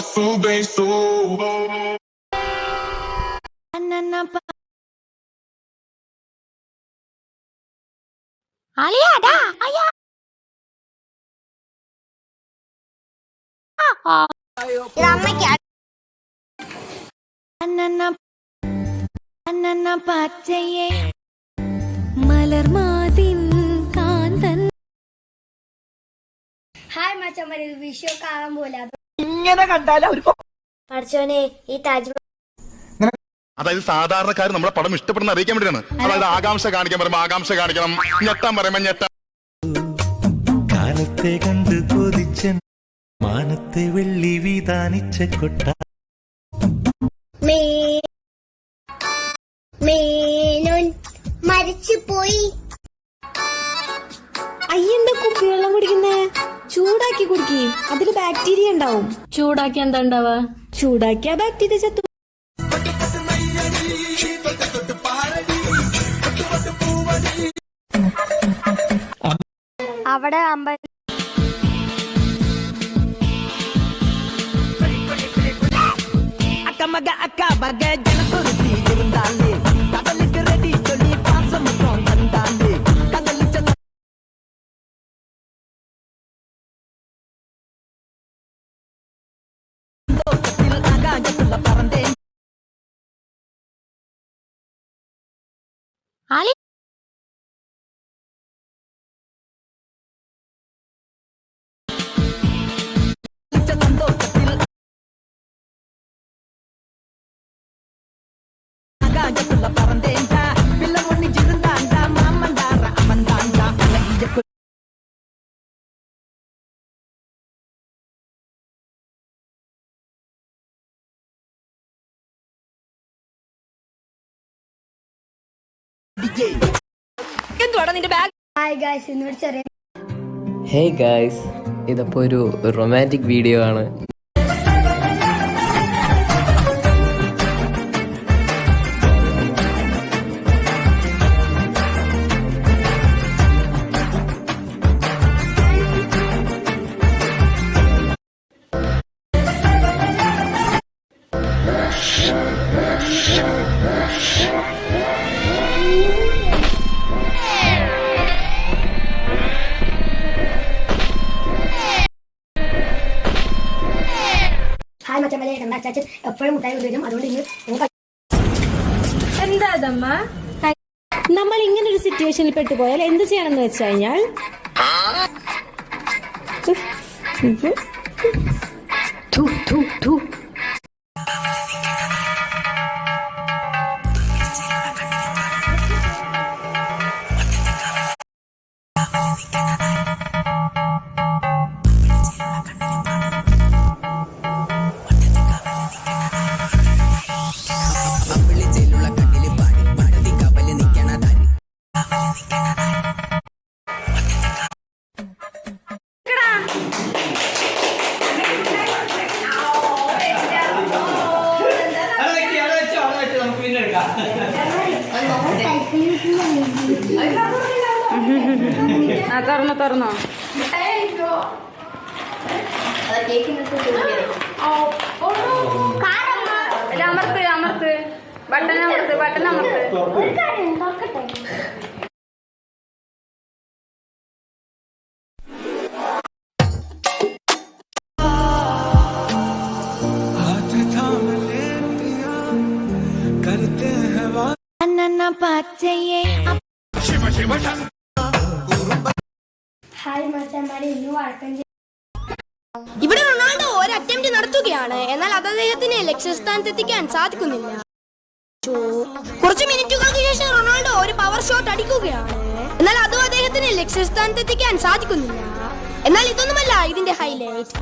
sube, sube. Aliada, ayah. അന്നന്ന പച്ചയെ മലർമാതിൻ കാന്തൻ. Hi മച്ചമ്മ, Vishu കാണാൻ പോലെ ഇങ്ങനെ കണ്ടാലും പഠിച്ചോനെ ഈ താജ്മഹൽ അതായത് സാധാരണക്കാർ നമ്മളെ പടം ഇഷ്ടപ്പെടുന്ന അറിയിക്കാൻ വേണ്ടിയാണ്. അതായത് ആകാംക്ഷ കാണിക്കാൻ പറയുമ്പോൾ ആകാംക്ഷ കാണിക്കണം, ഞെട്ടാൻ പറയുമ്പോൾ ഞെട്ടാൻ. കാലത്തെ കണ്ട് കൊതിച്ചൻ മാനത്തെ വെള്ളി വീതാനിച്ച കൊട്ട മേനോൻ മരിച്ചു പോയി. അയ്യന്റെ കുപ്പിവെള്ളം കുടിക്കുന്നേ, ചൂടാക്കി കുടിക്കേ, അതില് ബാക്ടീരിയ ഉണ്ടാവും. ചൂടാക്കി എന്താ ഉണ്ടാവാ? ചൂടാക്കിയ ബാക്ടീരിയ ചത്തു. അവിടെ அக்கமக அக்காபக ஜனக்குருத்தி இருந்தாலே கடலுக்கு ரெடி சொல்லி பாசம் தந்தாலே கடலுச்ச சந்தோஷத்தில் ஆகாயத்துல பறந்தேன். ആലി சந்தோஷத்தில் ஆகாயத்துல பறந்தேன்டா பிள்ளை ஒண்ணு இருந்தாண்டா மாமண்டார அமந்தாண்டா அழகிய എന്തുവാടാ നിന്റെ ബാഗ്? ഹായ് ഗായ്സ്, ഇന്നൊരു ചെറിയ ഹേ ഗായ്സ്, ഇതിപ്പോൾ ഒരു റൊമാൻറ്റിക് വീഡിയോ ആണ്. ഹായ് മച്ചമ്മലെ, നമ്മുടെ അച്ചാച്ചൻ എപ്പോഴും മുട്ടായി കൊണ്ടുവരും. അതുകൊണ്ട് ഇന്ന് എന്താ അതമ്മ? നമ്മൾ ഇങ്ങനെ ഒരു സിറ്റുവേഷനിൽ പെട്ടുപോയാൽ എന്ത് ചെയ്യണമെന്ന് വെച്ച് കഴിഞ്ഞാൽ തുറന്നോ? അമർത്ത് അമർത്ത് ബട്ടൺ അമർത്ത് ബട്ടൺ അമർത്ത്. അന്നന്ന പച്ചയെ. ഹായ് മച്ചമ്മലെ, ഇന്ന് വഴക്കം ഇവിടെ റൊണാൾഡോ ഒരു അറ്റംപ്റ്റ് നടത്തുകയാണ്, എന്നാൽ അത് അദ്ദേഹത്തിന് ലക്ഷ്യസ്ഥാനത്തെത്തിക്കാൻ സാധിക്കുന്നില്ല. കുറച്ച് മിനിറ്റുകൾക്ക് ശേഷം റൊണാൾഡോ ഒരു പവർ ഷോട്ട് അടിക്കുകയാണ്, എന്നാൽ അതും അദ്ദേഹത്തിന് ലക്ഷ്യസ്ഥാനത്തെത്തിക്കാൻ സാധിക്കുന്നില്ല. എന്നാൽ ഇതൊന്നുമല്ല ഇതിന്റെ ഹൈലൈറ്റ്.